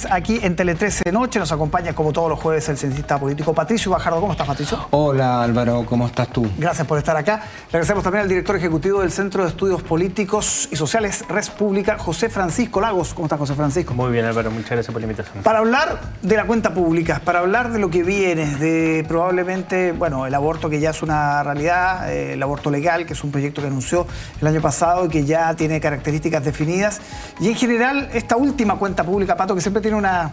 Aquí en Tele 13 de noche nos acompaña como todos los jueves el cientista político Patricio Bajardo. ¿Cómo estás, Patricio? Hola Álvaro, ¿cómo estás tú? Gracias por estar acá. Le agradecemos también al director ejecutivo del Centro de Estudios Políticos y Sociales Res Pública, José Francisco Lagos. ¿Cómo estás, José Francisco? Muy bien, Álvaro, muchas gracias por la invitación. Para hablar de la cuenta pública, para hablar de lo que viene, de probablemente, bueno, el aborto que ya es una realidad, el aborto legal, que es un proyecto que anunció el año pasado y que ya tiene características definidas, y en general esta última cuenta pública, Pato, que siempre tiene una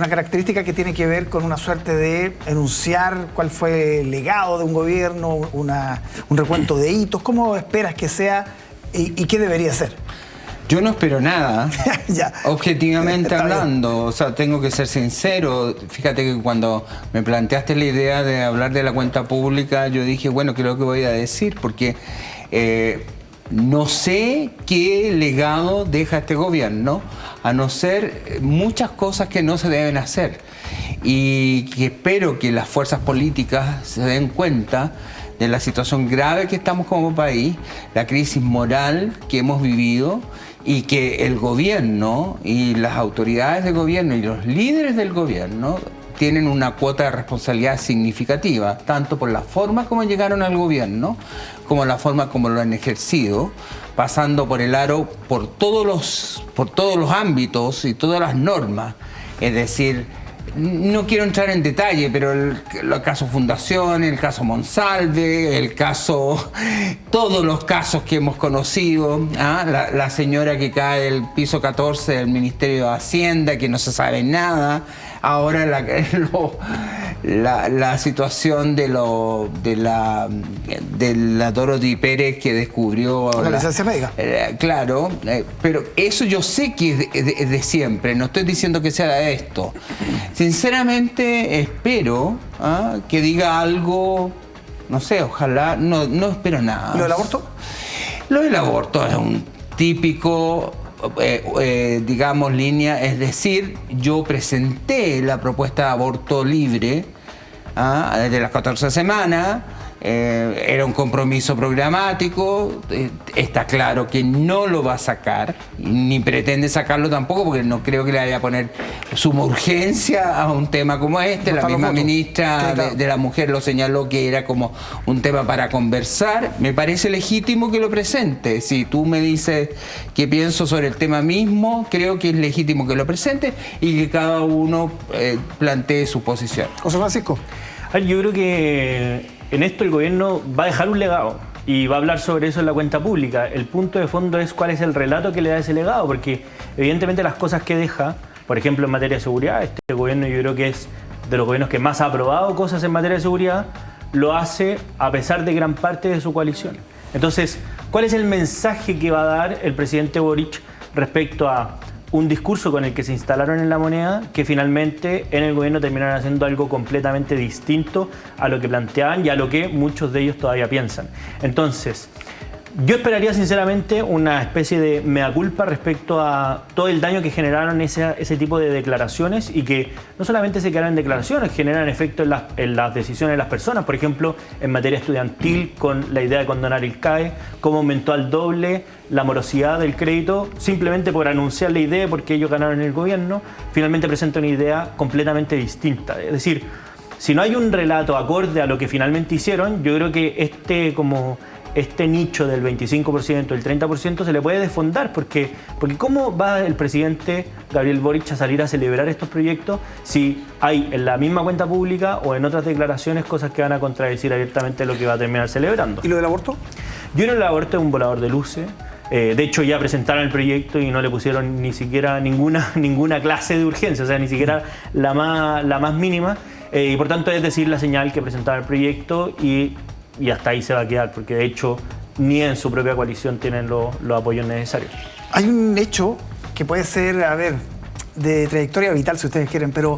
característica que tiene que ver con una suerte de enunciar cuál fue el legado de un gobierno, un recuento de hitos. ¿Cómo esperas que sea y qué debería ser? Yo no espero nada, ya. Objetivamente hablando, o sea, tengo que ser sincero. Fíjate que cuando me planteaste la idea de hablar de la cuenta pública, yo dije, bueno, ¿qué es lo que voy a decir? Porque no sé qué legado deja este gobierno, a no ser muchas cosas que no se deben hacer. Y que espero que las fuerzas políticas se den cuenta de la situación grave que estamos como país, la crisis moral que hemos vivido, y que el gobierno y las autoridades del gobierno y los líderes del gobierno tienen una cuota de responsabilidad significativa, tanto por la forma como llegaron al gobierno, como la forma como lo han ejercido, pasando por el aro por todos los ámbitos y todas las normas. Es decir, no quiero entrar en detalle, pero el caso Fundación, el caso Monsalve, todos los casos que hemos conocido, la señora que cae del piso 14 del Ministerio de Hacienda, que no se sabe nada, ahora la situación de la Dorothy Pérez que descubrió la licencia médica. Claro, pero eso yo sé que es de siempre, no estoy diciendo que sea de esto. Sinceramente espero que diga algo, no sé, ojalá, no espero nada. ¿Lo del aborto? Lo del aborto es un típico, digamos, línea, es decir, yo presenté la propuesta de aborto libre desde las 14 semanas, era un compromiso programático, está claro que no lo va a sacar, ni pretende sacarlo tampoco, porque no creo que le vaya a poner suma urgencia a un tema como este. La misma ministra de la Mujer lo señaló que era como un tema para conversar. Me parece legítimo que lo presente. Si tú me dices qué pienso sobre el tema mismo, creo que es legítimo que lo presente y que cada uno plantee su posición. José Francisco. Yo creo que en esto el gobierno va a dejar un legado y va a hablar sobre eso en la cuenta pública. El punto de fondo es cuál es el relato que le da ese legado, porque evidentemente las cosas que deja, por ejemplo en materia de seguridad, este gobierno yo creo que es de los gobiernos que más ha aprobado cosas en materia de seguridad, lo hace a pesar de gran parte de su coalición. Entonces, ¿cuál es el mensaje que va a dar el presidente Boric respecto a un discurso con el que se instalaron en la moneda, que finalmente en el gobierno terminaron haciendo algo completamente distinto a lo que planteaban y a lo que muchos de ellos todavía piensan? Entonces, yo esperaría sinceramente una especie de mea culpa respecto a todo el daño que generaron ese tipo de declaraciones, y que no solamente se quedaron en declaraciones, generan efecto en las decisiones de las personas. Por ejemplo, en materia estudiantil, con la idea de condonar el CAE, cómo aumentó al doble la morosidad del crédito simplemente por anunciar la idea, porque ellos ganaron el gobierno, finalmente presenta una idea completamente distinta. Es decir, si no hay un relato acorde a lo que finalmente hicieron, yo creo que este nicho del 25%, del 30% se le puede desfondar, porque ¿cómo va el presidente Gabriel Boric a salir a celebrar estos proyectos si hay en la misma cuenta pública o en otras declaraciones cosas que van a contradecir abiertamente lo que va a terminar celebrando? ¿Y lo del aborto? Yo creo que el aborto es un volador de luces. De hecho, ya presentaron el proyecto y no le pusieron ni siquiera ninguna clase de urgencia, o sea, ni siquiera la más mínima. Y por tanto es decir la señal que presentaron el proyecto y hasta ahí se va a quedar, porque de hecho ni en su propia coalición tienen los apoyos necesarios. Hay un hecho que puede ser, de trayectoria vital si ustedes quieren, pero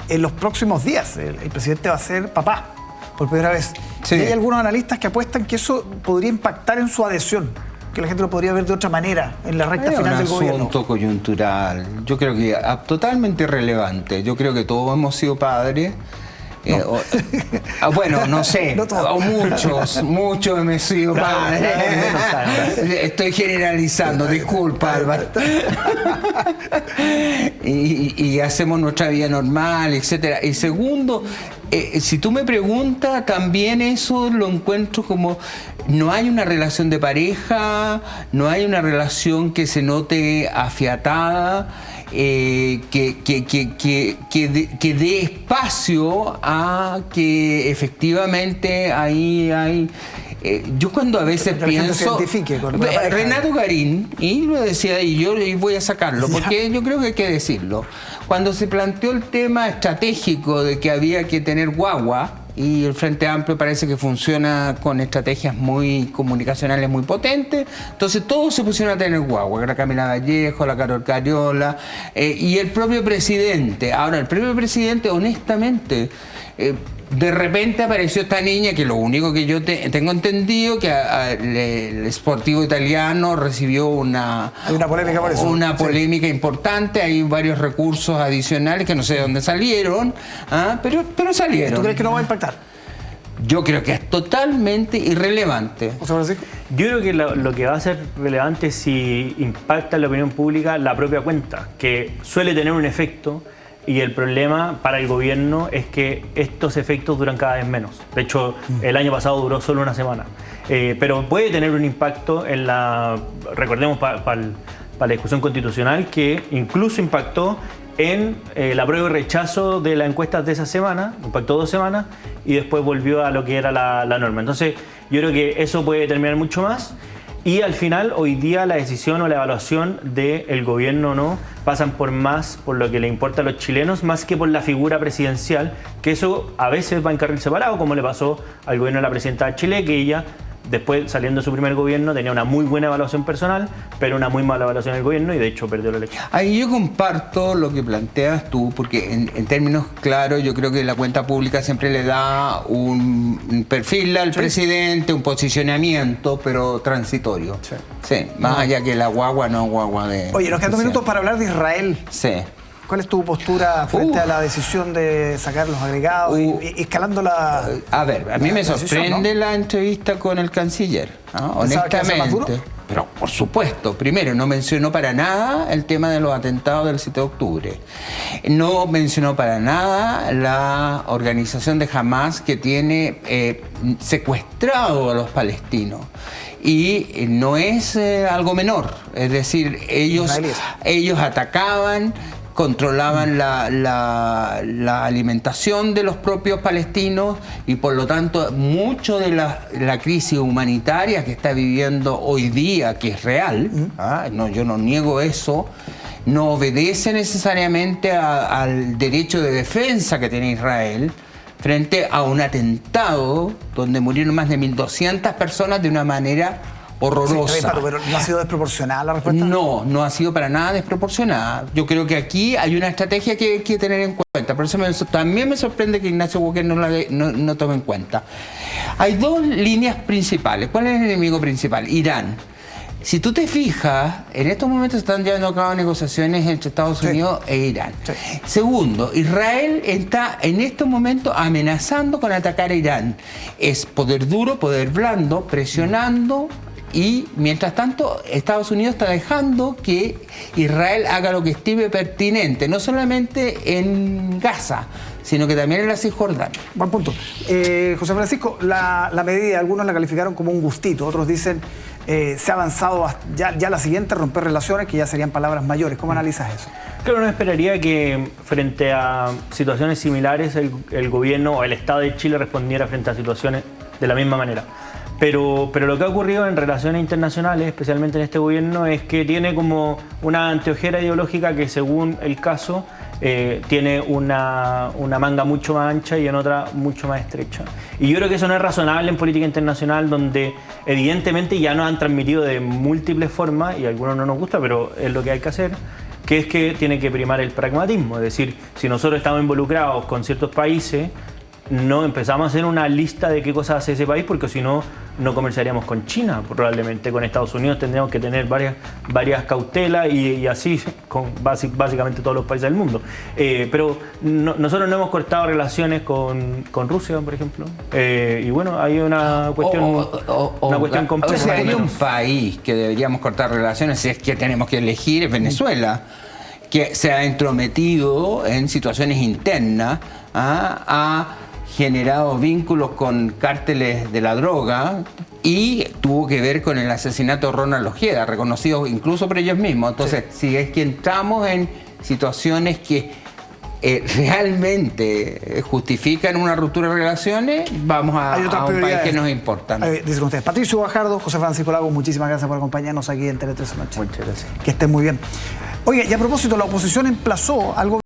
en los próximos días el presidente va a ser papá por primera vez. Sí. Y hay algunos analistas que apuestan que eso podría impactar en su adhesión, que la gente lo podría ver de otra manera en la recta final del gobierno. Es un asunto coyuntural, yo creo que totalmente irrelevante. Yo creo que todos hemos sido padres Bueno, no sé, No todos. muchos hemos sido padres. Estoy generalizando, disculpa, Álvaro. Y hacemos nuestra vida normal, etcétera. Y segundo, si tú me preguntas, también eso lo encuentro como no hay una relación de pareja, no hay una relación que se note afiatada, que dé espacio a que efectivamente ahí hay... yo cuando a veces pienso... Renato Garín, y lo decía, y yo voy a sacarlo, porque yo creo que hay que decirlo. Cuando se planteó el tema estratégico de que había que tener guagua, y el Frente Amplio parece que funciona con estrategias muy comunicacionales muy potentes, entonces todos se pusieron a tener guagua, la Camila Vallejo, la Carol Cariola, y el propio presidente. Ahora, el propio presidente, honestamente, de repente apareció esta niña que lo único que yo tengo entendido que el Sportivo Italiano recibió una polémica por eso. Una polémica importante, hay varios recursos adicionales que no sé de dónde salieron, pero salieron. ¿Tú crees que no va a impactar? Yo creo que es totalmente irrelevante. José Francisco. Yo creo que lo que va a ser relevante es si impacta en la opinión pública la propia cuenta, que suele tener un efecto. Y el problema para el gobierno es que estos efectos duran cada vez menos. De hecho, el año pasado duró solo una semana. Pero puede tener un impacto en la... Recordemos para la discusión constitucional que incluso impactó en la prueba y rechazo de las encuestas de esa semana, impactó 2 semanas, y después volvió a lo que era la norma. Entonces, yo creo que eso puede determinar mucho más. Y al final, hoy día, la decisión o la evaluación del gobierno o no pasan por lo que le importa a los chilenos, más que por la figura presidencial, que eso a veces va en carril separado, como le pasó al gobierno de la presidenta de Chile, que ella, después saliendo de su primer gobierno, tenía una muy buena evaluación personal, pero una muy mala evaluación del gobierno, y de hecho perdió la elección. Ahí yo comparto lo que planteas tú, porque en términos claros yo creo que la cuenta pública siempre le da un perfil al presidente, un posicionamiento, pero transitorio. Sí, más allá que la guagua no guagua de... Oye, nos quedan 2 minutos para hablar de Israel. Sí. ¿Cuál es tu postura frente a la decisión de sacar los agregados y escalando la... A ver, a mí me sorprende la entrevista con el canciller, ¿no? Honestamente. Pero por supuesto, primero, no mencionó para nada el tema de los atentados del 7 de octubre. No mencionó para nada la organización de Hamas que tiene secuestrado a los palestinos. Y no es algo menor, es decir, ellos atacaban, controlaban la alimentación de los propios palestinos y por lo tanto mucho de la crisis humanitaria que está viviendo hoy día, que es real, yo no niego eso, no obedece necesariamente al derecho de defensa que tiene Israel frente a un atentado donde murieron más de 1.200 personas de una manera horrorosa. Sí, pero ¿no ha sido desproporcionada la respuesta? No, no ha sido para nada desproporcionada. Yo creo que aquí hay una estrategia que hay que tener en cuenta. Por eso también me sorprende que Ignacio Walker no tome en cuenta. Hay 2 líneas principales. ¿Cuál es el enemigo principal? Irán. Si tú te fijas, en estos momentos están llevando a cabo negociaciones entre Estados Unidos e Irán. Sí. Segundo, Israel está en estos momentos amenazando con atacar a Irán. Es poder duro, poder blando, presionando. Y mientras tanto, Estados Unidos está dejando que Israel haga lo que estime pertinente, no solamente en Gaza, sino que también en la Cisjordania. Buen punto. José Francisco, la medida, algunos la calificaron como un gustito, otros dicen se ha avanzado ya la siguiente, romper relaciones, que ya serían palabras mayores. ¿Cómo analizas eso? Claro, no esperaría que frente a situaciones similares el gobierno o el Estado de Chile respondiera frente a situaciones de la misma manera. Pero lo que ha ocurrido en relaciones internacionales, especialmente en este gobierno, es que tiene como una anteojera ideológica que, según el caso, tiene una manga mucho más ancha y en otra mucho más estrecha. Y yo creo que eso no es razonable en política internacional, donde evidentemente ya nos han transmitido de múltiples formas, y a algunos no nos gusta, pero es lo que hay que hacer, que es que tiene que primar el pragmatismo. Es decir, si nosotros estamos involucrados con ciertos países, no empezamos a hacer una lista de qué cosas hace ese país, porque si no no comerciaríamos con China, probablemente con Estados Unidos tendríamos que tener varias cautelas y así con básicamente todos los países del mundo. Pero nosotros no hemos cortado relaciones con Rusia, por ejemplo. Y bueno, hay una cuestión, compleja. O sea, hay un país que deberíamos cortar relaciones, si es que tenemos que elegir, es Venezuela, que se ha entrometido en situaciones internas, ha generado vínculos con cárteles de la droga y tuvo que ver con el asesinato de Ronald Ojeda, reconocido incluso por ellos mismos. Entonces, si es que entramos en situaciones que realmente justifican una ruptura de relaciones, vamos a un país que nos importa, ¿no? Dicen ustedes. Patricio Guajardo, José Francisco Lago, muchísimas gracias por acompañarnos aquí en Tele 13 Noche. Muchas gracias. Que estén muy bien. Oye, y a propósito, la oposición emplazó al gobierno